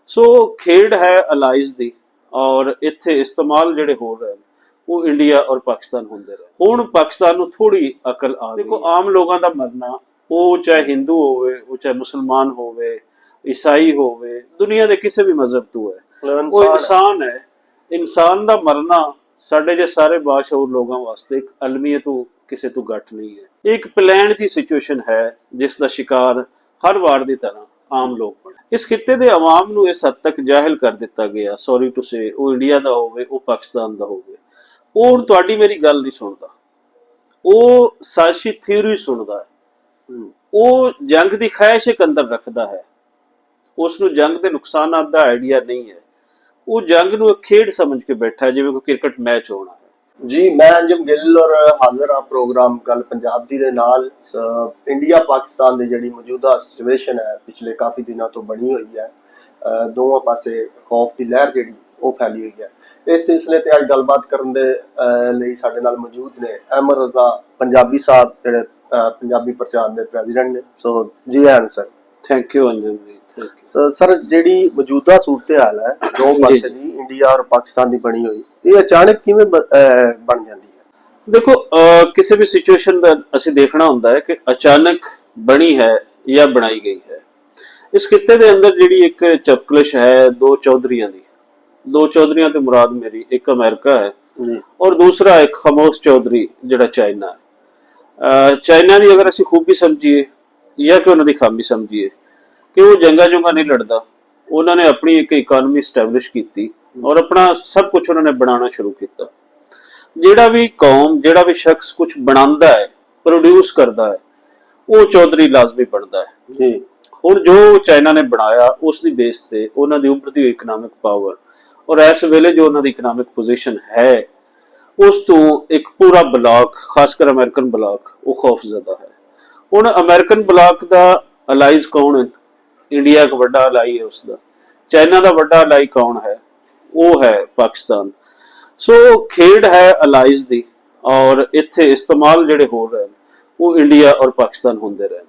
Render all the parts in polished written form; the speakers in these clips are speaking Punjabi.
ਸੋ ਖੇਡ ਹੈ ਅਲਾਈਜ਼ ਦੀ ਔਰ ਇੱਥੇ ਇਸਤੇਮਾਲ ਜਿਹੜੇ ਹੋ ਰਹੇ ਨੇ ਉਹ ਇੰਡੀਆ ਔਰ ਪਾਕਿਸਤਾਨ ਹੁੰਦੇ ਰਹੇ। ਹੁਣ ਪਾਕਿਸਤਾਨ ਨੂੰ ਥੋੜੀ ਅਕਲ ਆ ਗਈ। ਦੇਖੋ ਆਮ ਲੋਕਾਂ ਦਾ ਮਰਨਾ, ਉਹ ਚਾਹੇ ਹਿੰਦੂ ਹੋਵੇ, ਉਹ ਚਾਹੇ ਮੁਸਲਮਾਨ ਹੋਵੇ, ਈਸਾਈ ਹੋਵੇ, ਦੁਨੀਆ ਦੇ ਕਿਸੇ ਵੀ ਮਜ਼ਹਬ ਤੋਂ ਹੈ, ਉਹ ਇਨਸਾਨ ਹੈ। ਇਨਸਾਨ ਦਾ ਮਰਨਾ ਸਾਡੇ ਜੇ ਸਾਰੇ ਬਾਸ਼ਊਰ ਲੋਕਾਂ ਵਾਸਤੇ ਇੱਕ ਅਲਮੀਅਤ ਤੋਂ ਕਿਸੇ ਤੋਂ ਘੱਟ ਨਹੀਂ ਹੈ। ਇਹ ਇੱਕ ਪਲਾਨ ਦੀ ਸਿਚੁਏਸ਼ਨ ਹੈ ਜਿਸ ਦਾ ਸ਼ਿਕਾਰ ਹਰ ਵਾਰ ਦੀ ਤਰ੍ਹਾਂ ਆਮ ਲੋਕ ਬਣੇ। ਇਸ ਖਿੱਤੇ ਦੇ ਆਵਾਮ ਨੂੰ ਇਸ ਹੱਦ ਤੱਕ ਜਾਹਿਲ ਕਰ ਦਿੱਤਾ ਗਿਆ, ਸੌਰੀ ਟੂ ਸੇ, ਉਹ ਇੰਡੀਆ ਦਾ ਹੋਵੇ, ਉਹ ਪਾਕਿਸਤਾਨ ਦਾ ਹੋਵੇ, ਉਹ ਹੁਣ ਤੁਹਾਡੀ ਮੇਰੀ ਗੱਲ ਨਹੀਂ ਸੁਣਦਾ, ਉਹ ਸਾਜ਼ਿਸ਼ੀ ਥਿਊਰੀ ਸੁਣਦਾ ਹੈ, ਉਹ ਜੰਗ ਦੀ ਖਾਹਿਸ਼ ਇੱਕ ਅੰਦਰ ਰੱਖਦਾ ਹੈ, ਉਸ ਨੂੰ ਜੰਗ ਦੇ ਨੁਕਸਾਨਾਂ ਦਾ ਆਈਡੀਆ ਨਹੀਂ ਹੈ, ਉਹ ਜੰਗ ਨੂੰ ਇੱਕ ਖੇਡ ਸਮਝ ਕੇ ਬੈਠਾ ਹੈ ਜਿਵੇਂ ਕੋਈ ਕ੍ਰਿਕਟ ਮੈਚ ਹੋਣਾ ਹੈ। ਜੀ ਮੈਂ ਅੰਜਮ ਗਿੱਲ ਔਰ ਹਾਜ਼ਰ ਆ ਪ੍ਰੋਗਰਾਮ ਗੱਲ ਪੰਜਾਬ ਦੀ ਦੇ ਨਾਲ। ਇੰਡੀਆ ਪਾਕਿਸਤਾਨ ਦੀ ਜਿਹੜੀ ਮੌਜੂਦਾ ਸਿਚੁਏਸ਼ਨ ਹੈ ਪਿਛਲੇ ਕਾਫੀ ਦਿਨਾਂ ਤੋਂ ਬਣੀ ਹੋਈ ਹੈ, ਦੋਵਾਂ ਪਾਸੇ ਖੌਫ ਦੀ ਲਹਿਰ ਜਿਹੜੀ ਉਹ ਫੈਲੀ ਹੋਈ ਹੈ। ਇਸ ਸਿਲਸਿਲੇ ਤੇ ਅੱਜ ਗੱਲਬਾਤ ਕਰਨ ਦੇ ਲਈ ਸਾਡੇ ਨਾਲ ਮੌਜੂਦ ਨੇ ਅਹਿਮਦ ਰਜ਼ਾ ਪੰਜਾਬੀ ਸਾਹਿਬ, ਜਿਹੜੇ ਪੰਜਾਬੀ ਪ੍ਰਚਾਰ ਦੇ ਪ੍ਰੈਜ਼ੀਡੈਂਟ ਨੇ। ਸੋ ਜੀ ਆਇਆਂ ਸਰ। ਥੈਂਕ ਯੂ ਅੰਜਮ ਜੀ। ਸਰ ਜਿਹੜੀ ਮੌਜੂਦਾ ਸੂਰਤ ਹਾਲ ਹੈ ਦੋ ਪਾਸੇ ਦੀ ਇੰਡੀਆ ਔਰ ਪਾਕਿਸਤਾਨ ਦੀ ਬਣੀ ਹੋਈ, ਇਹ ਅਚਾਨਕ ਕਿਵੇਂ ਬਣ ਜਾਂਦੀ ਹੈ? ਦੇਖੋ ਕਿਸੇ ਵੀ ਸਿਚੁਏਸ਼ਨ ਦਾ ਅਸੀਂ ਦੇਖਣਾ ਹੁੰਦਾ ਹੈ ਕਿ ਅਚਾਨਕ ਬਣੀ ਹੈ ਜਾਂ ਬਣਾਈ ਗਈ ਹੈ। ਇਸ ਖਿੱਤੇ ਦੇ ਅੰਦਰ ਜਿਹੜੀ ਇੱਕ ਚਪਕਲਿਸ਼ ਹੈ ਦੋ ਚੌਧਰੀਆਂ ਦੀ, ਦੋ ਚੌਧਰੀਆਂ ਤੇ ਮੁਰਾਦ ਮੇਰੀ ਇੱਕ ਅਮਰੀਕਾ ਹੈ ਔਰ ਦੂਸਰਾ ਇੱਕ ਖਾਮੋਸ਼ ਚੌਧਰੀ ਜਿਹੜਾ ਚਾਈਨਾ ਹੈ। ਚਾਈਨਾ ਦੀ ਅਗਰ ਅਸੀਂ ਖੂਬੀ ਸਮਝੀਏ ਜਾਂ ਕਿ ਉਹਨਾਂ ਦੀ ਖਾਮੀ ਸਮਝੀਏ ਕਿ ਉਹ ਜੰਗਾਂ ਨਹੀਂ ਲੜਦਾ, ਉਹਨਾਂ ਨੇ ਆਪਣੀ ਇੱਕ ਇਕਾਨਮੀ ਸਟੈਬਲਿਸ਼ ਕੀਤੀ ਔਰ ਆਪਣਾ ਸਭ ਕੁਝ ਉਹਨਾਂ ਨੇ ਬਣਾਉਣਾ ਸ਼ੁਰੂ ਕੀਤਾ। ਜਿਹੜਾ ਵੀ ਕੌਮ, ਜਿਹੜਾ ਵੀ ਸ਼ਖਸ ਕੁਝ ਬਣਾਉਂਦਾ ਹੈ, ਪ੍ਰੋਡਿਊਸ ਕਰਦਾ ਹੈ, ਉਹ ਚੌਧਰੀ ਲਾਜ਼ਮੀ ਬਣਦਾ ਹੈ। ਹੁਣ ਜੋ ਚਾਈਨਾ ਨੇ ਬਣਾਇਆ ਉਸ ਦੀ ਬੇਸ ਤੇ ਉਹਨਾਂ ਦੀ ਉੱਭਰਦੀ ਹੋਈ ਇਕਨੋਮਿਕ ਪਾਵਰ ਔਰ ਇਸ ਵੇਲੇ ਜੋ ਉਹਨਾਂ ਦੀ ਇਕਨੋਮਿਕ ਪੋਜੀਸ਼ਨ ਹੈ, ਉਸ ਤੋਂ ਇੱਕ ਪੂਰਾ ਬਲਾਕ, ਖਾਸ ਕਰ ਅਮਰੀਕਨ ਬਲਾਕ, ਉਹ ਖੌਫਜ਼ਦਾ ਹੈ। ਹੁਣ ਅਮਰੀਕਨ ਬਲਾਕ ਦਾ ਅਲਾਈਜ਼ ਕੌਣ ਹੈ? ਇੰਡੀਆ ਇੱਕ ਵੱਡਾ ਅਲਾਈ ਹੈ ਉਸਦਾ। ਚਾਈਨਾ ਦਾ ਵੱਡਾ ਅਲਾਈ ਕੌਣ ਹੈ? ਉਹ ਹੈ ਪਾਕਿਸਤਾਨ। ਸੋ ਖੇਡ ਹੈ ਅਲਾਈਜ਼ ਦੀ ਔਰ ਇੱਥੇ ਇਸਤੇਮਾਲ ਜਿਹੜੇ ਹੋ ਰਹੇ ਨੇ ਉਹ ਇੰਡੀਆ ਔਰ ਪਾਕਿਸਤਾਨ ਹੁੰਦੇ ਰਹੇ।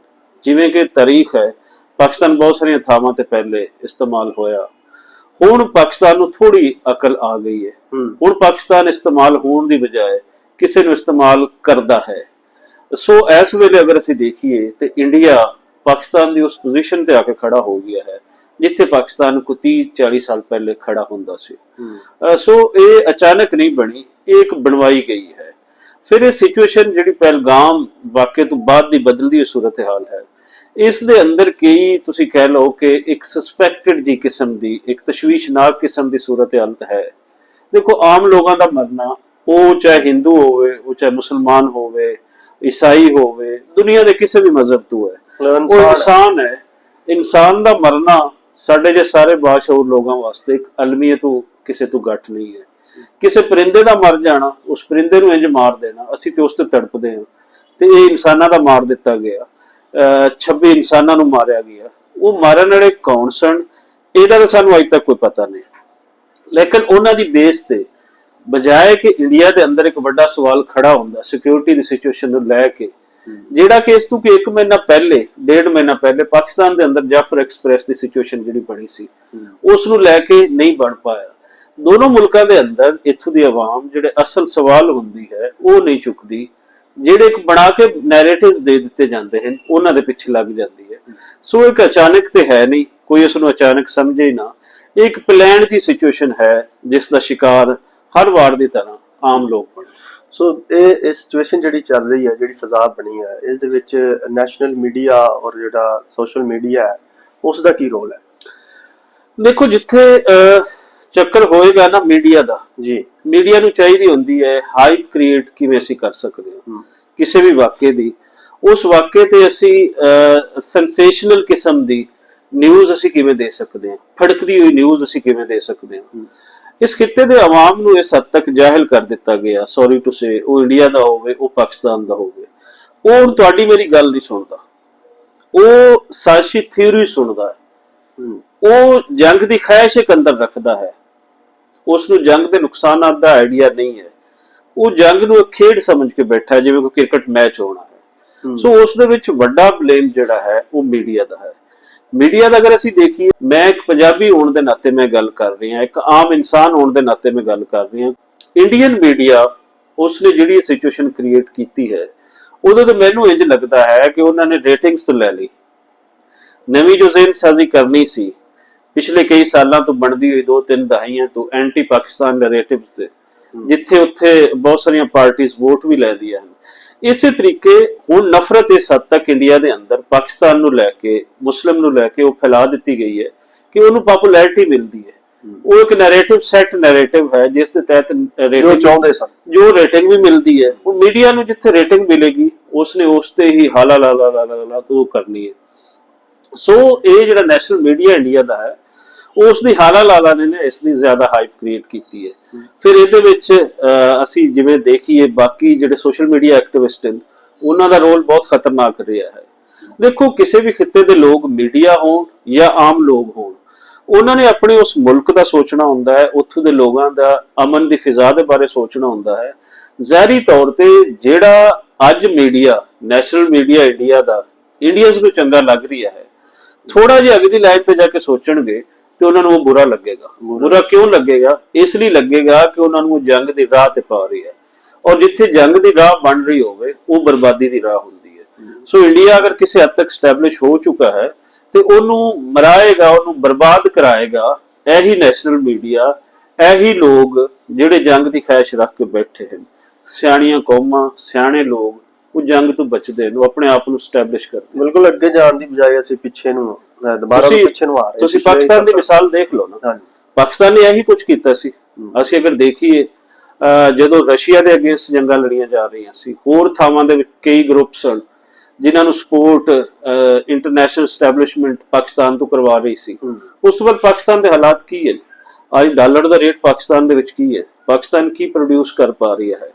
ਜਿਵੇਂ ਕਿ ਤਾਰੀਖ ਹੈ, ਪਾਕਿਸਤਾਨ ਬਹੁਤ ਸਾਰੀਆਂ ਥਾਵਾਂ ਤੇ ਪਹਿਲੇ ਇਸਤੇਮਾਲ ਹੋਇਆ। ਹੁਣ ਪਾਕਿਸਤਾਨ ਨੂੰ ਥੋੜੀ ਅਕਲ ਆ ਗਈ ਹੈ। ਹੁਣ ਪਾਕਿਸਤਾਨ ਇਸਤੇਮਾਲ ਹੋਣ ਦੀ ਬਜਾਏ ਕਿਸੇ ਨੂੰ ਇਸਤੇਮਾਲ ਕਰਦਾ ਹੈ। ਸੋ ਇਸ ਵੇਲੇ ਅਗਰ ਅਸੀਂ ਦੇਖੀਏ ਤੇ ਇੰਡੀਆ ਪਾਕਿਸਤਾਨ ਦੀ ਉਸ ਪੋਜੀਸ਼ਨ ਤੇ ਆ ਕੇ ਖੜਾ ਹੋ ਗਿਆ ਹੈ ਜਿੱਥੇ ਪਾਕਿਸਤਾਨ ਕੋਈ 30-40 ਸਾਲ ਪਹਿਲੇ ਖੜਾ ਹੁੰਦਾ ਸੀ। ਸੋ ਇਹ ਅਚਾਨਕ ਨਹੀਂ ਬਣੀ, ਇਹ ਇੱਕ ਬਣਵਾਈ ਗਈ ਹੈ। ਫਿਰ ਇਹ ਸਿਚੁਏਸ਼ਨ ਜਿਹੜੀ ਪਹਿਲਗਾਮ ਵਾਕਿਆ ਤੋਂ ਬਾਅਦ ਦੀ ਬਦਲਦੀ ਹੋਈ ਸੂਰਤ ਹਾਲ ਹੈ, ਇਸ ਦੇ ਅੰਦਰ ਕਈ ਤੁਸੀਂ ਕਹਿ ਲਓ ਕਿ ਇੱਕ ਸਸਪੈਕਟਡ ਜੀ ਕਿਸਮ ਦੀ, ਇੱਕ ਤਸ਼ਵੀਸ਼ਨਾਕ ਕਿਸਮ ਦੀ ਸੂਰਤ ਹਾਲਤ ਹੈ। ਦੇਖੋ ਆਮ ਲੋਕਾਂ ਦਾ ਮਰਨਾ, ਉਹ ਚਾਹੇ ਹਿੰਦੂ ਹੋਵੇ, ਉਹ ਚਾਹੇ ਮੁਸਲਮਾਨ ਹੋਵੇ, ਈਸਾਈ ਹੋਵੇ, ਦੁਨੀਆ ਦੇ ਕਿਸੇ ਵੀ ਮਜ਼ਹਬ ਤੋਂ ਹੈ, ਉਹ ਇਨਸਾਨ ਹੈ। ਇਨਸਾਨ ਦਾ ਮਰਨਾ ਸਾਡੇ ਜੇ ਸਾਰੇ ਬਾਸ਼ਊਰ ਲੋਕਾਂ ਵਾਸਤੇ ਇੱਕ ਅਲਮੀਅਤ ਤੋਂ ਕਿਸੇ ਤੋਂ ਘੱਟ ਨਹੀਂ ਹੈ। ਕਿਸੇ ਪਰਿੰਦੇ ਦਾ ਮਰ ਜਾਣਾ, ਉਸ ਪਰਿੰਦੇ ਨੂੰ ਇੰਜ ਮਾਰ ਦੇਣਾ, ਅਸੀਂ ਤੇ ਉਸ ਤੇ ਤੜਪਦੇ ਹਾਂ। ਤੇ ਇਹ ਇਨਸਾਨਾਂ ਦਾ ਮਾਰ ਦਿੱਤਾ ਗਿਆ, 26 ਇਨਸਾਨਾਂ ਨੂੰ ਮਾਰਿਆ ਗਿਆ। ਉਹ ਮਾਰਨ ਵਾਲੇ ਕੌਣ ਸਨ ਇਹਦਾ ਤਾਂ ਸਾਨੂੰ ਅੱਜ ਤੱਕ ਕੋਈ ਪਤਾ ਨਹੀਂ। ਲੇਕਿਨ ਉਹਨਾਂ ਦੀ ਬੇਸ ਤੇ ਬਜਾਏ ਕਿ ਇੰਡੀਆ ਦੇ ਅੰਦਰ ਇੱਕ ਵੱਡਾ ਸਵਾਲ ਖੜਾ ਹੁੰਦਾ ਸਿਕਿਉਰਿਟੀ ਦੀ ਸਿਚੁਏਸ਼ਨ ਨੂੰ ਲੈ ਕੇ, ਜਿਹੜਾ ਕਿ ਇਸ ਤੋਂ ਕਿ 1 ਮਹੀਨਾ ਪਹਿਲੇ, 1.5 ਮਹੀਨਾ ਪਹਿਲੇ ਪਾਕਿਸਤਾਨ ਦੇ ਅੰਦਰ ਜਾਫਰ ਐਕਸਪ੍ਰੈਸ ਦੀ ਸਿਚੁਏਸ਼ਨ ਜਿਹੜੀ ਬਣੀ ਸੀ ਉਸ ਨੂੰ ਲੈ ਕੇ ਨਹੀਂ ਬਣ ਪਾਇਆ। ਦੋਨੋਂ ਮੁਲਕਾਂ ਦੇ ਅੰਦਰ ਇੱਥੋਂ ਦੀ ਆਵਾਮ ਜਿਹੜੇ ਅਸਲ ਸਵਾਲ ਹੁੰਦੀ ਹੈ ਉਹ ਨਹੀਂ ਚੁੱਕਦੀ, ਜਿਹੜੇ ਇੱਕ ਬਣਾ ਕੇ ਨੈਰੇਟਿਵਸ ਦੇ ਦਿੱਤੇ ਜਾਂਦੇ ਹਨ ਉਹਨਾਂ ਦੇ ਪਿੱਛੇ ਲੱਗ ਜਾਂਦੀ ਹੈ। ਸੋ ਇੱਕ ਅਚਾਨਕ ਤੇ ਹੈ ਨਹੀਂ, ਕੋਈ ਇਸ ਨੂੰ ਅਚਾਨਕ ਸਮਝੇ ਹੀ ਨਾ। ਇੱਕ ਪਲਾਨ ਦੀ ਸਿਚੁਏਸ਼ਨ ਹੈ ਜਿਸ ਦਾ ਸ਼ਿਕਾਰ ਹਰ ਵਾਰ ਦੀ ਤਰ੍ਹਾਂ ਆਮ ਲੋਕ ਬਣੇ। ਸੋ ਇਹ ਸਿਚੁਏਸ਼ਨ ਜਿਹੜੀ ਚੱਲ ਰਹੀ ਹੈ, ਜਿਹੜੀ ਫਜ਼ਾ ਬਣੀ ਹੈ, ਇਸ ਦੇ ਵਿੱਚ ਨੈਸ਼ਨਲ ਮੀਡੀਆ ਔਰ ਜਿਹੜਾ ਸੋਸ਼ਲ ਮੀਡੀਆ ਹੈ ਉਸ ਦਾ ਕੀ ਰੋਲ ਹੈ? ਦੇਖੋ ਜਿੱਥੇ ਚੱਕਰ ਹੋਏਗਾ ਨਾ ਮੀਡੀਆ ਦਾ, ਜੀ ਮੀਡੀਆ ਨੂੰ ਚਾਹੀਦੀ ਹੁੰਦੀ ਹੈ ਹਾਈਪ ਕ੍ਰੀਏਟ ਕਿਵੇਂ ਅਸੀਂ ਕਰ ਸਕਦੇ ਹਾਂ ਕਿਸੇ ਵੀ ਵਾਕਿਏ ਦੀ। ਉਸ ਵਾਕਿਏ ਤੇ ਅਸੀਂ ਸੈਂਸੇਸ਼ਨਲ ਕਿਸਮ ਦੀ ਨਿਊਜ਼ ਅਸੀਂ ਕਿਵੇਂ ਦੇ ਸਕਦੇ ਹਾਂ, ਫੜਕਦੀ ਹੋਈ ਨਿਊਜ਼ ਅਸੀਂ ਕਿਵੇਂ ਦੇ ਸਕਦੇ ਹਾਂ। ਇਸ ਖਿੱਤੇ ਦੇ ਆਵਾਮ ਨੂੰ ਇਸ ਹੱਦ ਤੱਕ ਜਾਹਿਲ ਕਰ ਦਿੱਤਾ ਗਿਆ, ਸੌਰੀ ਟੂ ਸੇ, ਉਹ ਇੰਡੀਆ ਦਾ ਹੋਵੇ, ਉਹ ਪਾਕਿਸਤਾਨ ਦਾ ਹੋਵੇ, ਉਹ ਹੁਣ ਤੁਹਾਡੀ ਮੇਰੀ ਗੱਲ ਨਹੀਂ ਸੁਣਦਾ, ਉਹ ਸਾਜ਼ਿਸ਼ੀ ਥਿਊਰੀ ਸੁਣਦਾ ਹੈ, ਉਹ ਜੰਗ ਦੀ ਖਾਹਿਸ਼ ਇੱਕ ਅੰਦਰ ਰੱਖਦਾ ਹੈ, ਉਸ ਨੂੰ ਜੰਗ ਦੇ ਨੁਕਸਾਨਾਂ ਦਾ ਆਈਡੀਆ ਨਹੀਂ ਹੈ, ਉਹ ਜੰਗ ਨੂੰ ਇੱਕ ਖੇਡ ਸਮਝ ਕੇ ਬੈਠਾ ਹੈ ਜਿਵੇਂ ਕੋਈ ਕ੍ਰਿਕਟ ਮੈਚ ਹੋਣਾ ਹੈ। ਸੋ ਉਸ ਦੇ ਵਿੱਚ ਵੱਡਾ ਬਲੇਮ ਜਿਹੜਾ ਹੈ ਉਹ ਮੀਡੀਆ ਦਾ ਹੈ। ਮੀਡੀਆ ਦਾ ਅਗਰ ਅਸੀਂ ਦੇਖੀਏ, ਮੈਂ ਇੱਕ ਪੰਜਾਬੀ ਹੋਣ ਦੇ ਨਾਤੇ ਮੈਂ ਗੱਲ ਕਰ ਰਹੀ ਹਾਂ, ਇੱਕ ਆਮ ਇਨਸਾਨ ਹੋਣ ਦੇ ਨਾਤੇ ਮੈਂ ਗੱਲ ਕਰ ਰਹੀ ਹਾਂ। ਇੰਡੀਅਨ ਮੀਡੀਆ ਉਸਨੇ ਜਿਹੜੀ ਸਿਚੁਏਸ਼ਨ ਕ੍ਰੀਏਟ ਕੀਤੀ ਹੈ, ਉਦੋਂ ਤਾਂ ਮੈਨੂੰ ਇੰਜ ਲੱਗਦਾ ਹੈ ਕਿ ਉਹਨਾਂ ਨੇ ਰੇਟਿੰਗਸ ਲੈ ਲਈ। ਨਵੀਂ ਜੋ ਜ਼ੇਨਸਾਜ਼ੀ ਕਰਨੀ ਸੀ ਪਿਛਲੇ ਕਈ ਸਾਲਾਂ ਤੋਂ ਬਣਦੀ ਹੋਈ 2-3 ਦਹਾਈਆਂ ਤੋਂ ਐਂਟੀ ਪਾਕਿਸਤਾਨ ਨੈਰੇਟਿਵਸ ਤੇ, ਜਿੱਥੇ ਉੱਥੇ ਬਹੁਤ ਸਾਰੀਆਂ ਪਾਰਟੀਆਂ ਵੋਟ ਵੀ ਲੈਂਦੀਆਂ ਹਨ, ਇਸੇ ਤਰੀਕੇ ਹੁਣ ਨਫ਼ਰਤ ਇਸ ਹੱਦ ਤੱਕ ਇੰਡੀਆ ਦੇ ਅੰਦਰ ਪਾਕਿਸਤਾਨ ਨੂੰ ਲੈ ਕੇ, ਮੁਸਲਿਮ ਨੂੰ ਲੈ ਕੇ ਉਹ ਫੈਲਾ ਦਿੱਤੀ ਗਈ ਹੈ ਕਿ ਉਹਨੂੰ ਪਪੂਲੈਰਿਟੀ ਮਿਲਦੀ ਹੈ। ਉਹ ਇੱਕ ਨੈਰੇਟਿਵ ਸੈਟ ਨੈਰੇਟਿਵ ਹੈ ਜਿਸ ਦੇ ਤਹਿਤ ਜੋ ਚਾਹੁੰਦੇ ਸਨ, ਜੋ ਰੇਟਿੰਗ ਵੀ ਮਿਲਦੀ ਹੈ। ਹੁਣ ਮੀਡੀਆ ਨੂੰ ਜਿੱਥੇ ਰੇਟਿੰਗ ਮਿਲੇਗੀ ਉਸਨੇ ਉਸ ਤੇ ਹੀ ਹਾਲਾ ਲਾ ਲਾ ਲਾ ਲਾ ਤੋਂ ਕਰਨੀ ਹੈ। ਸੋ ਇਹ ਜਿਹੜਾ ਨੈਸ਼ਨਲ ਮੀਡੀਆ ਇੰਡੀਆ ਦਾ ਹੈ, ਉਸ ਦੀ ਹਾਲਾ ਲਾਲਾ ਨੇ ਇਸ ਦੀ ਜ਼ਿਆਦਾ ਹਾਈਪ ਕ੍ਰੀਏਟ ਕੀਤੀ ਹੈ। ਫਿਰ ਇਹਦੇ ਵਿੱਚ ਅਸੀਂ ਜਿਵੇਂ ਦੇਖੀਏ ਬਾਕੀ ਜਿਹੜੇ ਸੋਸ਼ਲ ਮੀਡੀਆ ਐਕਟਿਵਿਸਟ ਹਨ, ਉਹਨਾਂ ਦਾ ਰੋਲ ਬਹੁਤ ਖਤਰਨਾਕ ਰਿਹਾ ਹੈ। ਦੇਖੋ, ਕਿਸੇ ਵੀ ਖਿੱਤੇ ਦੇ ਲੋਕ, ਮੀਡੀਆ ਹੋਣ ਜਾਂ ਆਮ ਲੋਕ ਹੋਣ, ਉਹਨਾਂ ਨੇ ਆਪਣੇ ਉਸ ਮੁਲਕ ਦਾ ਸੋਚਣਾ ਹੁੰਦਾ ਹੈ, ਉੱਥੋਂ ਦੇ ਲੋਕਾਂ ਦਾ ਅਮਨ ਦੀ ਫਿਜ਼ਾ ਦੇ ਬਾਰੇ ਸੋਚਣਾ ਹੁੰਦਾ ਹੈ। ਜ਼ਾਹਰੀ ਤੌਰ ਤੇ ਜਿਹੜਾ ਅੱਜ ਮੀਡੀਆ, ਨੈਸ਼ਨਲ ਮੀਡੀਆ ਇੰਡੀਆ ਦਾ ਇੰਡੀਅਨਸ ਨੂੰ ਚੰਗਾ ਲੱਗ ਰਿਹਾ ਹੈ, ਥੋੜਾ ਜਿਹਾ ਅਗਲੀ ਲਾਈਨ ਤੇ ਜਾ ਕੇ ਸੋਚਣਗੇ ਤੇ ਉਹਨਾਂ ਨੂੰ ਉਹ ਬੁਰਾ ਲੱਗੇਗਾ। ਬੁਰਾ ਕਿਉਂ ਲੱਗੇਗਾ? ਇਸ ਲਈ ਲੱਗੇਗਾ ਕਿ ਉਹਨਾਂ ਨੂੰ ਜੰਗ ਦੀ ਰਾਹ ਤੇ ਪਾ ਰਹੀ ਹੈ, ਔਰ ਜਿੱਥੇ ਜੰਗ ਦੀ ਰਾਹ ਬਣ ਰਹੀ ਹੋਵੇ ਉਹ ਬਰਬਾਦੀ ਦੀ ਰਾਹ ਹੁੰਦੀ ਹੈ। ਸੋ ਇੰਡੀਆ ਅਗਰ ਕਿਸੇ ਹੱਦ ਤੱਕ ਸਟੈਬਲਿਸ਼ ਹੋ ਚੁੱਕਾ ਹੈ ਤੇ ਉਹਨੂੰ ਮਰਾਏਗਾ, ਉਹਨੂੰ ਬਰਬਾਦ ਕਰਾਏਗਾ ਇਹੀ ਨੈਸ਼ਨਲ ਮੀਡੀਆ, ਇਹੀ ਲੋਕ ਜਿਹੜੇ ਜੰਗ ਦੀ ਖੈਸ਼ ਰੱਖ ਕੇ ਬੈਠੇ ਹਨ। ਸਿਆਣੀਆਂ ਕੌਮਾਂ, ਸਿਆਣੇ ਲੋਕ ਉਹ ਜੰਗ ਤੋਂ ਬਚਦੇ ਨੇ, ਉਹ ਆਪਣੇ ਆਪ ਨੂੰ ਸਟੈਬਲਿਸ਼ ਕਰਦੇ। ਬਿਲਕੁਲ ਅੱਗੇ ਜਾਣ ਦੀ ਬਜਾਏ ਅਸੀਂ ਪਿੱਛੇ ਨੂੰ ਦੁਬਾਰਾ ਪਿੱਛੇ ਨੂੰ ਆ ਰਹੇ। ਤੁਸੀਂ ਪਾਕਿਸਤਾਨ ਦੀ ਮਿਸਾਲ ਦੇਖ ਲਓ ਨਾ, ਪਾਕਿਸਤਾਨ ਨੇ ਇਹੀ ਕੁਝ ਕੀਤਾ ਸੀ। ਅਸੀਂ ਅਗਰ ਦੇਖੀਏ, ਜਦੋਂ ਰਸ਼ੀਆ ਦੇ ਅਗੇਂਸਟ ਜੰਗਾਂ ਲੜੀਆਂ ਜਾ ਰਹੀਆਂ ਸੀ, ਹੋਰ ਥਾਵਾਂ ਦੇ ਵਿੱਚ ਕਈ ਗਰੁੱਪ ਸਨ ਜਿਨ੍ਹਾਂ ਨੂੰ ਸਪੋਰਟ ਇੰਟਰਨੈਸ਼ਨਲ ਸਟੈਬਲਿਸ਼ਮੈਂਟ ਪਾਕਿਸਤਾਨ ਤੋਂ ਕਰਵਾ ਰਹੀ ਸੀ। ਉਸ ਤੋਂ ਬਾਅਦ ਪਾਕਿਸਤਾਨ ਦੇ ਹਾਲਾਤ ਕੀ ਹੈ? ਅੱਜ ਡਾਲਰ ਦਾ ਰੇਟ ਪਾਕਿਸਤਾਨ ਦੇ ਵਿੱਚ ਕੀ ਹੈ? ਪਾਕਿਸਤਾਨ ਕੀ ਪ੍ਰੋਡਿਊਸ ਕਰ ਪਾ ਰਹੀ ਹੈ?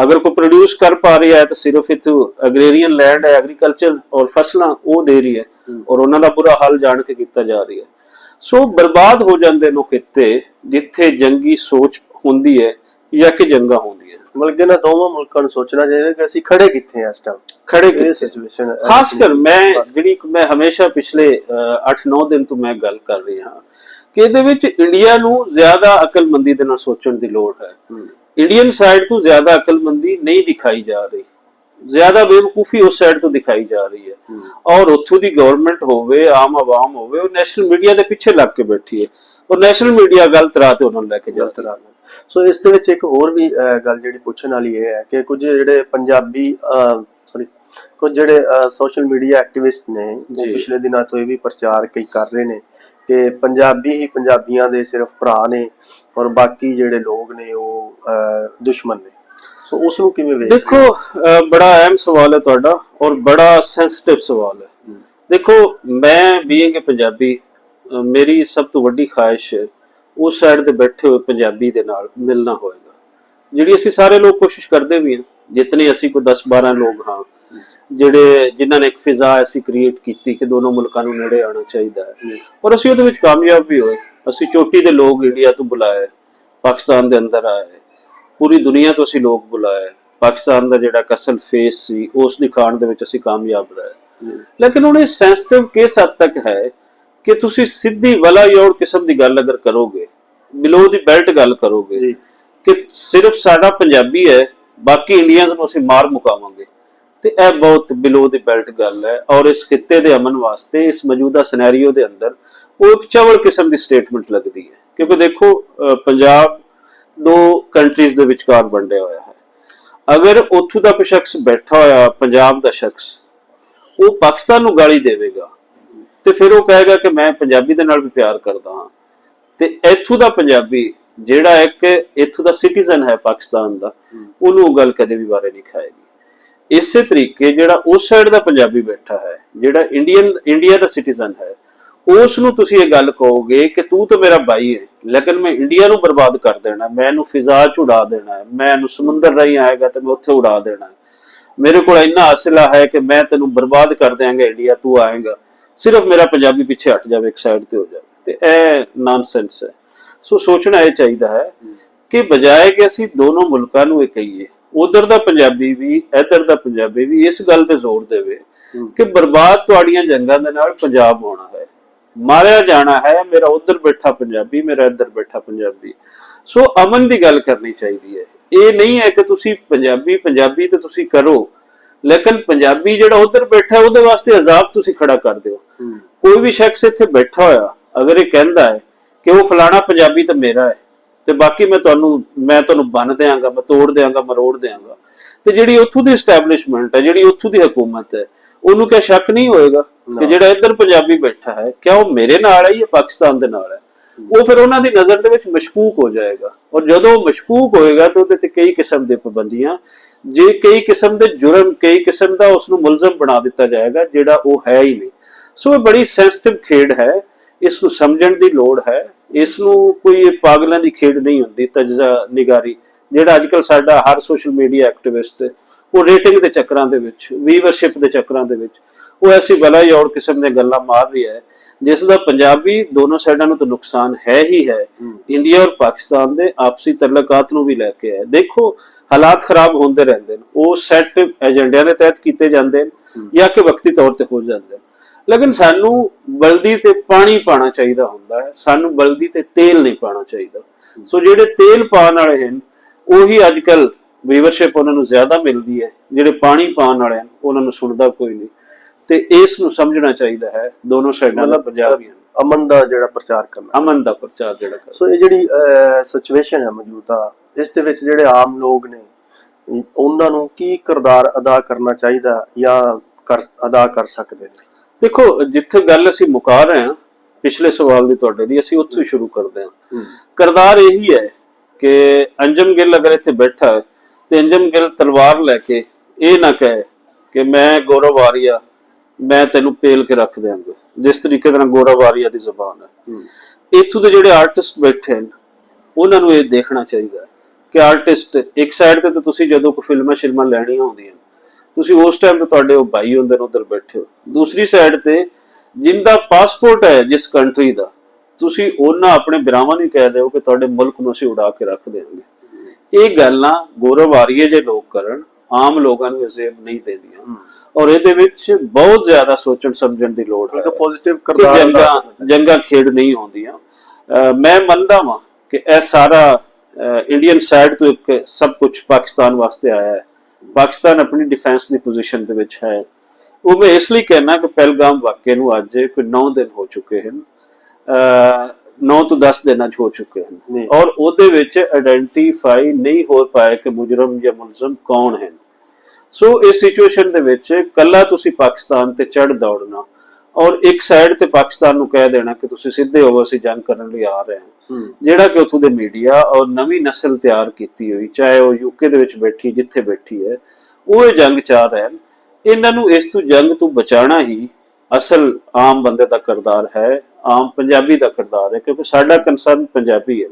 ਅਗਰ ਕੋਈ ਪ੍ਰੋਡਿਊਸ ਕਰ ਪਾ ਰਹੀ ਹੈ ਤਾਂ ਸਿਰਫ ਇੱਥੋਂ ਐਗਰੀਰੀਅਨ ਲੈਂਡ ਹੈ, ਐਗਰੀਕਲਚਰ ਔਰ ਫਸਲਾਂ ਉਹ ਦੇ ਰਹੀ ਹੈ, ਔਰ ਉਹਨਾਂ ਦਾ ਬੁਰਾ ਹਾਲ ਜਾਣ ਕੇ ਕੀਤਾ ਜਾ ਰਹੀ ਹੈ। ਸੋ ਬਰਬਾਦ ਹੋ ਜਾਂਦੇ ਨੇ ਖਿੱਤੇ ਜਿੱਥੇ ਜੰਗੀ ਸੋਚ ਹੁੰਦੀ ਹੈ ਜਾਂ ਕਿ ਜੰਗਾਂ ਹੁੰਦੀਆਂ। ਬਲਕਿ ਨਾ ਦੋਵਾਂ ਮੁਲਕਾਂ ਨੂੰ ਸੋਚਣਾ ਚਾਹੀਦਾ ਕਿ ਅਸੀਂ ਖੜੇ ਕਿੱਥੇ ਆ ਇਸ ਟਾਈਮ, ਖੜੇ ਕਿੱਥੇ ਸਿਚੁਏਸ਼ਨ। ਖਾਸ ਕਰ ਮੈਂ ਹਮੇਸ਼ਾ ਪਿਛਲੇ 8-9 ਦਿਨ ਤੋਂ ਮੈਂ ਗੱਲ ਕਰ ਰਹੀ ਹਾਂ ਕਿ ਇਹਦੇ ਵਿੱਚ ਇੰਡੀਆ ਨੂੰ ਜ਼ਿਆਦਾ ਅਕਲਮੰਦੀ ਦੇ ਨਾਲ ਸੋਚਣ ਦੀ ਲੋੜ ਹੈ। ਇੰਡੀਅਨ ਸਾਈਡ ਤੋਂ ਜ਼ਿਆਦਾ ਅਕਲਮੰਦੀ ਨਹੀਂ ਦਿਖਾਈ ਜਾ ਰਹੀ, ਜ਼ਿਆਦਾ ਬੇਵਕੂਫੀ ਉਸ ਸਾਈਡ ਤੋਂ ਦਿਖਾਈ ਜਾ ਰਹੀ ਹੈ। ਔਰ ਉੱਥੋਂ ਦੀ ਗਵਰਨਮੈਂਟ ਹੋਵੇ, ਆਮ ਆਵਾਮ ਹੋਵੇ, ਉਹ ਨੈਸ਼ਨਲ ਮੀਡੀਆ ਦੇ ਪਿੱਛੇ ਲੱਗ ਕੇ ਬੈਠੀ ਹੈ, ਔਰ ਨੈਸ਼ਨਲ ਮੀਡੀਆ ਗਲਤ ਰਾਹ ਤੇ ਉਹਨਾਂ ਨੂੰ ਲੈ ਕੇ ਜਾ ਰਿਹਾ। ਸੋ ਇਸ ਦੇ ਵਿੱਚ ਇੱਕ ਹੋਰ ਵੀ ਗੱਲ ਜਿਹੜੀ ਪੁੱਛਣ ਵਾਲੀ ਇਹ ਹੈ ਕਿ ਕੁਝ ਜਿਹੜੇ ਪੰਜਾਬੀ ਕੁਝ ਜਿਹੜੇ ਸੋਸ਼ਲ ਮੀਡੀਆ ਐਕਟਿਵਿਸਟ ਨੇ, ਉਹ ਪਿਛਲੇ ਦਿਨਾਂ ਤੋਂ ਇਹ ਵੀ ਪ੍ਰਚਾਰ ਕਈ ਕਰ ਰਹੇ ਨੇ ਕਿ ਪੰਜਾਬੀ ਹੀ ਪੰਜਾਬੀਆਂ ਦੇ ਸਿਰਫ ਭਰਾ ਨੇ ਔਰ ਬਾਕੀ ਜਿਹੜੇ ਲੋਕ ਨੇ ਉਹ ਦੁਸ਼ਮਣ ਨੇ। ਸੋ ਉਸ ਨੂੰ ਕਿਵੇਂ ਵੇਖਦੇ? ਦੇਖੋ, ਬੜਾ ਅਹਿਮ ਸਵਾਲ ਹੈ ਤੁਹਾਡਾ ਔਰ ਬੜਾ ਸੈਂਸਿਟਿਵ ਸਵਾਲ ਹੈ। ਦੇਖੋ, ਮੈਂ ਬੀਇੰਗ ਅ ਪੰਜਾਬੀ, ਮੇਰੀ ਸਭ ਤੋਂ ਵੱਡੀ ਖਾਹਿਸ਼ ਉਸ ਸਾਈਡ ਤੇ ਬੈਠੇ ਹੋਏ ਪੰਜਾਬੀ ਦੇ ਨਾਲ ਮਿਲਣਾ ਹੋਏਗਾ, ਜਿਹੜੀ ਅਸੀਂ ਸਾਰੇ ਲੋਕ ਕੋਸ਼ਿਸ਼ ਕਰਦੇ ਵੀ ਹਾਂ। ਜਿਤਨੇ ਅਸੀਂ ਕੋਈ 10-12 ਲੋਕ ਹਾਂ ਜਿਨ੍ਹਾਂ ਨੇ ਇੱਕ ਫਿਜ਼ਾ ਐਸੀ ਕ੍ਰੀਏਟ ਕੀਤੀ ਕਿ ਦੋਨੋਂ ਮੁਲਕਾਂ ਨੂੰ ਨੇੜੇ ਆਉਣਾ ਚਾਹੀਦਾ ਹੈ, ਔਰ ਅਸੀਂ ਉਹਦੇ ਵਿੱਚ ਕਾਮਯਾਬ ਵੀ ਹੋਏ। ਅਸੀਂ ਚੋਟੀ ਦੇ ਲੋਕ ਇੰਡੀਆ ਤੋਂ ਬੁਲਾਏ, ਪਾਕਿਸਤਾਨ ਦੇ ਅੰਦਰ ਆਏ, ਪੂਰੀ ਦੁਨੀਆ ਤੋਂ ਅਸੀਂ ਲੋਕ ਬੁਲਾਏ। ਪਾਕਿਸਤਾਨ ਦਾ ਜਿਹੜਾ ਕਸਲ ਫੇਸ ਸੀ ਉਸ ਦਿਖਾਉਣ ਦੇ ਵਿੱਚ ਅਸੀਂ ਕਾਮਯਾਬ ਰਹੇ। ਲੇਕਿਨ ਹੁਣ ਇਹ ਸੈਂਸਿਟਿਵ ਕਿਸ ਹੱਦ ਤੱਕ ਹੈ ਕਿ ਤੁਸੀਂ ਸਿੱਧੀ ਵਲਾਯੋੜ ਕਿਸਮ ਦੀ ਗੱਲ ਅਗਰ ਕਰੋਗੇ, ਬਿਲੋ ਦੀ ਬੈਲਟ ਗੱਲ ਕਰੋਗੇ ਕਿ ਸਿਰਫ ਸਾਡਾ ਪੰਜਾਬੀ ਹੈ, ਬਾਕੀ ਇੰਡੀਅਨਸ ਨੂੰ ਅਸੀਂ ਮਾਰ ਮੁਕਾਵਾਂਗੇ, ਤੇ ਇਹ ਬਹੁਤ ਬਿਲੋ ਦੀ ਬੈਲਟ ਗੱਲ ਹੈ। ਔਰ ਇਸ ਖਿੱਤੇ ਦੇ ਅਮਨ ਵਾਸਤੇ ਇਸ ਮੌਜੂਦਾ ਸਿਨੈਰੀਓ ਦੇ ਅੰਦਰ ਉਹ ਇੱਕ ਚਵਲ ਕਿਸਮ ਦੀ ਸਟੇਟਮੈਂਟ ਲੱਗਦੀ ਹੈ। ਕਿਉਂਕਿ ਦੇਖੋ, ਪੰਜਾਬ 2 ਕੰਟਰੀਜ਼ ਦੇ ਵਿਚਕਾਰ ਵੰਡਿਆ ਹੋਇਆ ਹੈ। ਅਗਰ ਉੱਥੋਂ ਦਾ ਕੋਈ ਸ਼ਖਸ ਬੈਠਾ ਹੋਇਆ, ਪੰਜਾਬ ਦਾ ਸ਼ਖਸ, ਉਹ ਪਾਕਿਸਤਾਨ ਨੂੰ ਗਾਲੀ ਦੇਵੇਗਾ ਤੇ ਫਿਰ ਉਹ ਕਹੇਗਾ ਕਿ ਮੈਂ ਪੰਜਾਬੀ ਦੇ ਨਾਲ ਵੀ ਪਿਆਰ ਕਰਦਾ ਹਾਂ, ਤੇ ਇੱਥੋਂ ਦਾ ਪੰਜਾਬੀ ਜਿਹੜਾ ਇੱਕ ਇੱਥੋਂ ਦਾ ਸਿਟੀਜ਼ਨ ਹੈ ਪਾਕਿਸਤਾਨ ਦਾ, ਉਹਨੂੰ ਉਹ ਗੱਲ ਕਦੇ ਵੀ ਬਾਰੇ ਨਹੀਂ ਖਾਏਗੀ। ਇਸੇ ਤਰੀਕੇ ਜਿਹੜਾ ਉਸ ਸਾਈਡ ਦਾ ਪੰਜਾਬੀ ਬੈਠਾ ਹੈ, ਜਿਹੜਾ ਇੰਡੀਆ ਦਾ ਸਿਟੀਜ਼ਨ ਹੈ, ਉਸ ਨੂੰ ਤੁਸੀਂ ਇਹ ਗੱਲ ਕਹੋਗੇ ਕਿ ਤੂੰ ਤਾਂ ਮੇਰਾ ਭਾਈ ਹੈ, ਲੇਕਿਨ ਮੈਂ ਇੰਡੀਆ ਨੂੰ ਬਰਬਾਦ ਕਰ ਦੇਣਾ, ਮੈਂ ਇਹਨੂੰ ਫਿਜ਼ਾ 'ਚ ਉਡਾ ਦੇਣਾ, ਮੈਂ ਇਹਨੂੰ ਸਮੁੰਦਰ ਰਾਹੀਂ ਆਏਗਾ ਤੇ ਮੈਂ ਉੱਥੇ ਉਡਾ ਦੇਣਾ, ਮੇਰੇ ਕੋਲ ਇੰਨਾ ਅਸਲਾ ਹੈ ਕਿ ਮੈਂ ਤੈਨੂੰ ਬਰਬਾਦ ਕਰ ਦਿਆਂਗਾ ਇੰਡੀਆ, ਤੂੰ ਆਏਗਾ, ਸਿਰਫ ਮੇਰਾ ਪੰਜਾਬੀ ਪਿੱਛੇ ਹਟ ਜਾਵੇ, ਇੱਕ ਸਾਈਡ ਤੇ ਹੋ ਜਾਵੇ। ਤੇ ਇਹ ਨੌਨਸੈਂਸ ਹੈ। ਸੋ ਸੋਚਣਾ ਇਹ ਚਾਹੀਦਾ ਹੈ ਕਿ ਬਜਾਏ ਕਿ ਅਸੀਂ ਦੋਨੋਂ ਮੁਲਕਾਂ ਨੂੰ ਇਹ ਕਹੀਏ, ਉਧਰ ਦਾ ਪੰਜਾਬੀ ਵੀ ਇੱਧਰ ਦਾ ਪੰਜਾਬੀ ਵੀ ਇਸ ਗੱਲ ਤੇ ਜ਼ੋਰ ਦੇਵੇ ਕਿ ਬਰਬਾਦ ਤੁਹਾਡੀਆਂ ਜੰਗਾਂ ਦੇ ਨਾਲ ਪੰਜਾਬ ਹੋਣਾ ਹੈ, ਮਾਰਿਆ ਜਾਣਾ ਹੈ, ਮੇਰਾ ਉੱਧਰ ਬੈਠਾ ਪੰਜਾਬੀ, ਮੇਰਾ ਇੱਧਰ ਬੈਠਾ ਪੰਜਾਬੀ। ਸੋ ਅਮਨ ਦੀ ਗੱਲ ਕਰਨੀ ਚਾਹੀਦੀ ਹੈ। ਇਹ ਨਹੀਂ ਹੈ ਕਿ ਤੁਸੀਂ ਪੰਜਾਬੀ ਪੰਜਾਬੀ ਤੇ ਤੁਸੀਂ ਕਰੋ, ਲੇਕਿਨ ਪੰਜਾਬੀ ਜਿਹੜਾ ਉੱਧਰ ਬੈਠਾ ਉਹਦੇ ਵਾਸਤੇ ਅਜ਼ਾਬ ਤੁਸੀਂ ਖੜਾ ਕਰ ਦਿਓ। ਕੋਈ ਵੀ ਸ਼ਖਸ ਇੱਥੇ ਬੈਠਾ ਹੋਇਆ ਅਗਰ ਇਹ ਕਹਿੰਦਾ ਹੈ ਕਿ ਉਹ ਫਲਾਣਾ ਪੰਜਾਬੀ ਤਾਂ ਮੇਰਾ ਹੈ ਤੇ ਬਾਕੀ ਮੈਂ ਤੁਹਾਨੂੰ ਬੰਨ ਦਿਆਂਗਾ, ਮੈਂ ਤੋੜ ਦਿਆਂਗਾ, ਮਰੋੜ ਦਿਆਂਗਾ, ਤੇ ਜਿਹੜੀ ਉੱਥੋਂ ਦੀ ਐਸਟੈਬਲਿਸ਼ਮੈਂਟ ਹੈ, ਜਿਹੜੀ ਉੱਥੋਂ ਦੀ ਹਕੂਮਤ ਹੈ, ਉਹਨੂੰ ਕਿਆ ਸ਼ੱਕ ਨਹੀਂ ਹੋਏਗਾ ਕਿ ਜਿਹੜਾ ਇੱਧਰ ਪੰਜਾਬੀ ਬੈਠਾ ਹੈ ਕਿਆ ਉਹ ਮੇਰੇ ਨਾਲ ਹੈ ਜਾਂ ਪਾਕਿਸਤਾਨ ਦੇ ਨਾਲ ਹੈ? ਉਹ ਫਿਰ ਉਹਨਾਂ ਦੀ ਨਜ਼ਰ ਦੇ ਵਿੱਚ ਮਸ਼ਕੂਕ ਹੋ ਜਾਏਗਾ, ਔਰ ਜਦੋਂ ਉਹ ਮਸ਼ਕੂਕ ਹੋਏਗਾ ਤਾਂ ਉਹਦੇ ਤੇ ਕਈ ਕਿਸਮ ਦੇ ਪਾਬੰਦੀਆਂ, ਜੇ ਕਈ ਕਿਸਮ ਦੇ ਜੁਰਮ, ਕਈ ਕਿਸਮ ਦਾ ਉਸਨੂੰ ਮੁਲਜ਼ਮ ਬਣਾ ਦਿੱਤਾ ਜਾਏਗਾ ਜਿਹੜਾ ਉਹ ਹੈ ਹੀ ਨਹੀਂ। ਸੋ ਇਹ ਬੜੀ ਸੈਂਸਿਟਿਵ ਖੇਡ ਹੈ, ਇਸ ਨੂੰ ਸਮਝਣ ਦੀ ਲੋੜ ਹੈ। ਇਸ ਨੂੰ ਕੋਈ ਪਾਗਲਾਂ ਦੀ ਖੇਡ ਨਹੀਂ ਹੁੰਦੀ, ਤਜਜ਼ਾ ਨਿਗਾਰੀ ਜਿਹੜਾ ਅੱਜਕੱਲ ਸਾਡਾ ਹਰ ਸੋਸ਼ਲ ਮੀਡੀਆ ਐਕਟਿਵਿਸਟ ਉਹ ਰੇਟਿੰਗ ਦੇ ਚੱਕਰਾਂ ਦੇ ਵਿੱਚ, ਵੀਵਰਸ਼ਿਪ ਦੇ ਚੱਕਰਾਂ ਦੇ ਵਿੱਚ ਉਹ ਐਸੀ ਬਲਾਈ ਔਰ ਕਿਸਮ ਦੀਆਂ ਗੱਲਾਂ ਮਾਰ ਰਹੀ ਹੈ ਜਿਸ ਦਾ ਪੰਜਾਬੀ ਦੋਨੋਂ ਸਾਈਡਾਂ ਨੂੰ ਤਾਂ ਨੁਕਸਾਨ ਹੈ ਹੀ ਹੈ। ਇੰਡੀਆ ਔਰ ਪਾਕਿਸਤਾਨ ਦੇ ਆਪਸੀ ਤਲਕਾਤ ਨੂੰ ਵੀ ਲੈ ਕੇ ਹੈ। ਦੇਖੋ ਹਾਲਾਤ ਖਰਾਬ ਹੁੰਦੇ ਰਹਿੰਦੇ ਨੇ, ਉਹ ਸੈੱਟ ਏਜੰਡਿਆਂ ਦੇ ਤਹਿਤ ਕੀਤੇ ਜਾਂਦੇ ਨੇ ਜਾਂ ਕਿ ਵਕਤੀ ਤੌਰ ਤੇ ਹੋ ਜਾਂਦੇ ਨੇ, ਲੇਕਿਨ ਸਾਨੂੰ ਬਲਦੀ ਤੇ ਪਾਣੀ ਪਾਣਾ ਚਾਹੀਦਾ ਹੁੰਦਾ ਹੈ, ਸਾਨੂੰ ਬਲਦੀ ਤੇ ਤੇਲ ਨਹੀਂ ਪਾਣਾ ਚਾਹੀਦਾ। ਸੋ ਜਿਹੜੇ ਤੇਲ ਪਾਣ ਵਾਲੇ ਹਨ ਉਹੀ ਅੱਜਕੱਲ ਵੀਵਰਸ਼ਿਪ ਉਹਨਾਂ ਨੂੰ ਜ਼ਿਆਦਾ ਮਿਲਦੀ ਹੈ, ਜਿਹੜੇ ਪਾਣੀ ਪਾਣ ਵਾਲੇ ਹਨ ਉਹਨਾਂ ਨੂੰ ਸੁਣਦਾ ਕੋਈ ਨਹੀਂ। ਤੇ ਇਸ ਨੂੰ ਸਮਝਣਾ ਚਾਹੀਦਾ ਹੈ ਦੋਨੋਂ ਸਾਈਡਾਂ ਦਾ ਪੰਜਾਬੀਆਂ ਨੂੰ, ਅਮਨ ਦਾ ਜਿਹੜਾ ਪ੍ਰਚਾਰ ਕਰਨਾ, ਅਮਨ ਦਾ ਪ੍ਰਚਾਰ ਜਿਹੜਾ ਕਰਨਾ। ਸੋ ਇਹ ਜਿਹੜੀ ਸਿਚੁਏਸ਼ਨ ਹੈ ਮੌਜੂਦਾ, ਇਸ ਦੇ ਵਿੱਚ ਜਿਹੜੇ ਆਮ ਲੋਕ ਨੇ ਉਹਨਾਂ ਨੂੰ ਕੀ ਕਿਰਦਾਰ ਅਦਾ ਕਰਨਾ ਚਾਹੀਦਾ ਜਾਂ ਅਦਾ ਕਰ ਸਕਦੇ ਨੇ? ਦੇਖੋ ਜਿੱਥੇ ਗੱਲ ਅਸੀਂ ਮੁਕਾ ਰਹੇ ਹਾਂ ਪਿਛਲੇ ਸਵਾਲ ਦੀ ਤੁਹਾਡੇ ਦੀ, ਅਸੀਂ ਉੱਥੋਂ ਸ਼ੁਰੂ ਕਰਦੇ ਹਾਂ। ਕਿਰਦਾਰ ਇਹੀ ਹੈ ਕਿ ਅੰਜਮ ਗਿੱਲ ਅਗਰ ਇੱਥੇ ਬੈਠਾ ਹੈ ਤੇ ਅੰਜਮ ਗਿੱਲ ਤਲਵਾਰ ਲੈ ਕੇ ਇਹ ਨਾ ਕਹੇ ਕਿ ਮੈਂ ਗੌਰਵ ਆਰੀਆ, ਮੈਂ ਤੈਨੂੰ ਪੇਲ ਕੇ ਰੱਖ ਦਿਆਂਗਾ, ਜਿਸ ਤਰੀਕੇ ਨਾਲ ਗੌਰਵ ਆਰੀਆ ਦੀ ਜ਼ੁਬਾਨ ਹੈ। ਇੱਥੋਂ ਦੇ ਜਿਹੜੇ ਆਰਟਿਸਟ ਬੈਠੇ ਨੇ ਉਹਨਾਂ ਨੂੰ ਇਹ ਦੇਖਣਾ ਚਾਹੀਦਾ ਕਿ ਆਰਟਿਸਟ ਇੱਕ ਸਾਈਡ ਤੇ ਤਾਂ ਤੁਸੀਂ ਜਦੋਂ ਕੋਈ ਫਿਲਮਾਂ ਲੈਣੀਆਂ ਹੁੰਦੀਆਂ ਤੁਸੀਂ ਉਸ ਟਾਈਮ ਤੇ ਤੁਹਾਡੇ ਉਹ ਭਾਈ ਹੁੰਦੇ ਨੇ ਉੱਧਰ ਬੈਠੇ ਹੋ, ਦੂਸਰੀ ਸਾਈਡ ਤੇ ਜਿੰਦਾ ਪਾਸਪੋਰਟ ਹੈ ਜਿਸ ਕੰਟਰੀ ਦਾ, ਤੁਸੀਂ ਉਹਨਾਂ ਆਪਣੇ ਬਿਰਾਵਾਂ ਨੂੰ ਕਹਿ ਦਿਓ ਕਿ ਤੁਹਾਡੇ ਮੁਲਕ ਨੂੰ ਅਸੀਂ ਉਡਾ ਕੇ ਰੱਖ ਦੇਵਾਂਗੇ। ਇਹ ਗੱਲਾਂ ਗੌਰਵ ਆਰੀਏ ਜੇ ਲੋਕ ਕਰਨ, ਆਮ ਲੋਕਾਂ ਨੂੰ ਅਜ਼ੇਬ ਨਹੀਂ ਦੇਦੀਆਂ, ਔਰ ਇਹਦੇ ਵਿੱਚ ਬਹੁਤ ਜ਼ਿਆਦਾ ਸੋਚਣ ਸਮਝਣ ਦੀ ਲੋੜ ਹੈ। ਪੋਜ਼ਿਟਿਵ ਜੰਗਾਂ ਖੇਡ ਨਹੀਂ ਹੁੰਦੀਆਂ। ਮੈਂ ਮੰਨਦਾ ਵਾਂ ਕਿ ਇਹ ਸਾਰਾ ਇੰਡੀਅਨ ਸਾਈਡ ਤੋਂ ਇੱਕ ਸਭ ਕੁਝ ਪਾਕਿਸਤਾਨ ਵਾਸਤੇ ਆਇਆ ਹੈ, ਪਾਕਿਸਤਾਨ ਆਪਣੀ ਡਿਫੈਂਸ ਦੀ ਪੋਜੀਸ਼ਨ ਦੇ ਵਿੱਚ ਹੈ। ਉਹ ਮੈਂ ਇਸ ਲਈ ਕਹਿਣਾ ਕਿ ਪਹਿਲਗਾਮ ਵਾਕਿਏ ਨੂੰ ਅੱਜ ਕੋਈ 9 ਦਿਨ ਹੋ ਚੁੱਕੇ ਹਨ, 9 ਤੋਂ 10 ਦਿਨਾਂ 'ਚ ਹੋ ਚੁੱਕੇ ਹਨ, ਔਰ ਉਹਦੇ ਵਿੱਚ ਆਇਡੈਂਟੀਫਾਈ ਨਹੀਂ ਹੋ ਪਾਇਆ ਕਿ ਮੁਜਰਮ ਜਾਂ ਮੁਲਜ਼ਮ ਕੌਣ ਹੈ। ਸੋ ਇਸ ਸਿਚੁਏਸ਼ਨ ਦੇ ਵਿੱਚ ਕੱਲਾ ਤੁਸੀਂ ਪਾਕਿਸਤਾਨ ਤੇ ਚੜ ਦੌੜਨਾ ਔਰ ਇੱਕ ਸਾਈਡ ਤੇ ਪਾਕਿਸਤਾਨ ਨੂੰ ਕਹਿ ਦੇਣਾ ਕਿ ਤੁਸੀਂ ਸਿੱਧੇ ਹੋਵੋ, ਅਸੀਂ ਜੰਗ ਕਰਨ ਲਈ ਆ ਰਹੇ ਹਾਂ, ਜਿਹੜਾ ਕਿ ਉੱਥੋਂ ਦੇ ਮੀਡੀਆ ਔਰ ਨਵੀਂ ਨਸਲ ਤਿਆਰ ਕੀਤੀ ਹੋਈ, ਚਾਹੇ ਉਹ ਯੂਕੇ ਦੇ ਵਿੱਚ ਬੈਠੀ ਜਿੱਥੇ ਬੈਠੀ ਹੈ, ਉਹ ਇਹ ਜੰਗ ਚਾਹ ਰਹੇ ਹਨ। ਇਹਨਾਂ ਨੂੰ ਇਸ ਤੋਂ ਜੰਗ ਤੋਂ ਬਚਾਉਣਾ ਹੀ ਅਸਲ ਆਮ ਬੰਦੇ ਦਾ ਕਿਰਦਾਰ ਹੈ, ਆਮ ਪੰਜਾਬੀ ਦਾ ਕਿਰਦਾਰ ਹੈ, ਕਿਉਂਕਿ ਸਾਡਾ ਕੰਸਰਨ ਪੰਜਾਬੀ ਹੈ।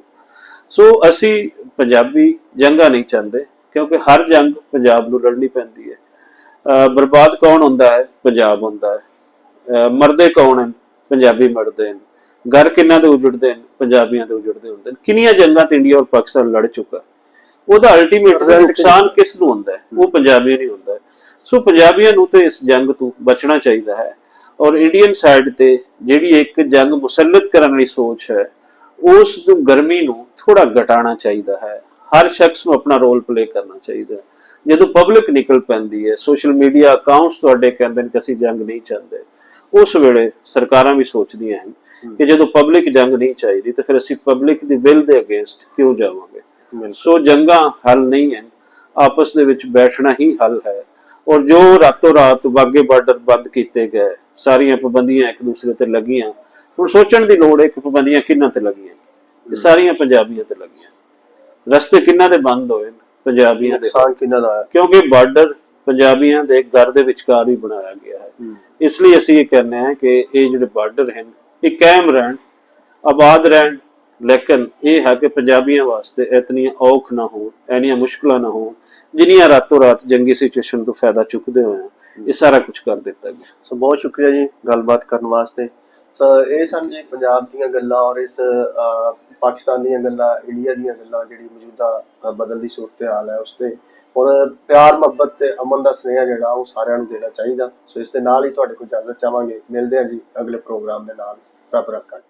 ਸੋ ਅਸੀਂ ਪੰਜਾਬੀ ਜੰਗਾਂ ਨਹੀਂ ਚਾਹੁੰਦੇ, ਕਿਉਂਕਿ ਹਰ ਜੰਗ ਪੰਜਾਬ ਨੂੰ ਲੜਨੀ ਪੈਂਦੀ ਹੈ। ਬਰਬਾਦ ਕੌਣ ਹੁੰਦਾ ਹੈ? ਪੰਜਾਬ ਹੁੰਦਾ ਹੈ। ਮਰਦੇ ਕੌਣ ਹਨ? ਪੰਜਾਬੀ ਮਰਦੇ ਹਨ। ਘਰ ਕਿੰਨਾ ਦੇ ਉਜੜਦੇ ਹਨ? ਪੰਜਾਬੀਆਂ ਦੇ ਉਜੜਦੇ ਹੁੰਦੇ ਨੇ। ਕਿੰਨੀਆਂ ਜੰਗਾਂ ਤੇ ਇੰਡੀਆ ਔਰ ਪਾਕਿਸਤਾਨ ਲੜ ਚੁੱਕਾ, ਉਹਦਾ ਅਲਟੀਮੇਟ ਨੁਕਸਾਨ ਕਿਸ ਨੂੰ ਹੁੰਦਾ ਹੈ? ਉਹ ਪੰਜਾਬੀਆਂ ਨੂੰ ਹੁੰਦਾ ਹੈ। ਸੋ ਪੰਜਾਬੀਆਂ ਨੂੰ ਤੇ ਇਸ ਜੰਗ ਤੋਂ ਬਚਣਾ ਚਾਹੀਦਾ ਹੈ, ਔਰ ਇੰਡੀਅਨ ਸਾਈਡ ਤੇ ਜਿਹੜੀ ਇੱਕ ਜੰਗ ਮੁਸੱਲਤ ਕਰਨ ਲਈ ਸੋਚ ਹੈ ਉਸ ਨੂੰ ਗਰਮੀ ਨੂੰ ਥੋੜਾ ਘਟਾਉਣਾ ਚਾਹੀਦਾ ਹੈ। ਹਰ ਸ਼ਖਸ ਨੂੰ ਆਪਣਾ ਰੋਲ ਪਲੇ ਕਰਨਾ ਚਾਹੀਦਾ ਹੈ। ਜਦੋਂ ਪਬਲਿਕ ਨਿਕਲ ਪੈਂਦੀ ਹੈ, ਸੋਸ਼ਲ ਮੀਡੀਆ ਅਕਾਊਂਟਸ ਤੁਹਾਡੇ ਕਹਿੰਦੇ ਨੇ ਕਿ ਅਸੀਂ ਜੰਗ ਨਹੀਂ ਚਾਹੁੰਦੇ, ਉਸ ਵੇਲੇ ਸਰਕਾਰਾਂ ਵੀ ਸੋਚਦੀਆਂ ਹਨ ਕਿ ਜਦੋਂ ਪਬਲਿਕ ਜੰਗ ਨਹੀਂ ਚਾਹੀਦੀ ਤਾਂ ਫਿਰ ਅਸੀਂ ਪਬਲਿਕ ਦੀ ਵਿਲ ਦੇ ਅਗੇਂਸਟ ਕਿਉਂ ਜਾਵਾਂਗੇ। ਸੋ ਜੰਗਾਂ ਹੱਲ ਨਹੀਂ ਹਨ, ਆਪਸ ਦੇ ਵਿੱਚ ਬੈਠਣਾ ਹੀ ਹੱਲ ਹੈ। ਔਰ ਜੋ ਰਾਤੋਂ ਰਾਤ ਵਾਗੇ ਬਾਰਡਰ ਬੰਦ ਕੀਤੇ ਗਏ, ਸਾਰੀਆਂ ਪਾਬੰਦੀਆਂ ਇੱਕ ਦੂਸਰੇ ਤੇ ਲੱਗੀਆਂ, ਹੁਣ ਸੋਚਣ ਦੀ ਲੋੜ ਹੈ ਕਿ ਪਾਬੰਦੀਆਂ ਕਿਹਨਾਂ ਤੇ ਲੱਗੀਆਂ? ਇਹ ਸਾਰੀਆਂ ਪੰਜਾਬੀਆਂ ਤੇ ਲੱਗੀਆਂ। ਰਸਤੇ ਕਿਹਨਾਂ ਦੇ ਬੰਦ ਹੋਏ? ਪੰਜਾਬੀਆਂ ਦੇ। ਕਿਉਂਕਿ ਬਾਰਡਰ ਪੰਜਾਬੀਆਂ ਦੇ ਘਰ ਦੇ ਵਿਚਕਾਰ ਹੀ ਬਣਾਇਆ ਗਿਆ ਹੈ। ਇਸ ਲਈ ਅਸੀਂ ਇਹ ਕਹਿੰਦੇ ਹਾਂ ਕਿ ਇਹ ਜਿਹੜੇ ਬਾਰਡਰ ਹਨ ਇਹ ਕਾਇਮ ਰਹਿਣ, ਆਬਾਦ ਰਹਿਣ, ਲੇਕਿਨ ਇਹ ਹੈ ਕਿ ਪੰਜਾਬੀਆਂ ਵਾਸਤੇ ਇਤਨੀਆਂ ਔਖ ਨਾ ਹੋਣ, ਇੰਨੀਆਂ ਮੁਸ਼ਕਲਾਂ ਨਾ ਹੋਣ ਜਿੰਨੀਆਂ ਰਾਤੋਂ ਰਾਤ ਜੰਗੀ ਸਿਚੁਏਸ਼ਨ ਤੋਂ ਫਾਇਦਾ ਚੁੱਕਦੇ ਹੋਏ ਇਹ ਸਾਰਾ ਕੁਝ ਕਰ ਦਿੱਤਾ ਗਿਆ। ਸੋ ਬਹੁਤ ਸ਼ੁਕਰੀਆ ਜੀ ਗੱਲਬਾਤ ਕਰਨ ਵਾਸਤੇ। ਇਹ ਸਨ ਜੀ ਪੰਜਾਬ ਦੀਆਂ ਗੱਲਾਂ ਔਰ ਇਸ ਪਾਕਿਸਤਾਨ ਦੀਆਂ ਗੱਲਾਂ, ਇੰਡੀਆ ਦੀਆਂ ਗੱਲਾਂ, ਜਿਹੜੀ ਮੌਜੂਦਾ ਬਦਲਦੀ ਸੂਰਤ ਹਾਲ ਹੈ ਉਸ ਤੇ ਔਰ ਪਿਆਰ ਮੁਹੱਬਤ ਤੇ ਅਮਨ ਦਾ ਸੁਨੇਹਾ ਜਿਹੜਾ ਉਹ ਸਾਰਿਆਂ ਨੂੰ ਦੇਣਾ ਚਾਹੀਦਾ। ਸੋ ਇਸ ਦੇ ਨਾਲ ਹੀ ਤੁਹਾਡੇ ਕੋਲ ਇਜਾਜ਼ਤ ਚਾਹਾਂਗੇ। ਮਿਲਦੇ ਹਾਂ ਜੀ ਅਗਲੇ ਪ੍ਰੋਗਰਾਮ ਦੇ ਨਾਲ। ਰੱਬ ਰੱਖਾ।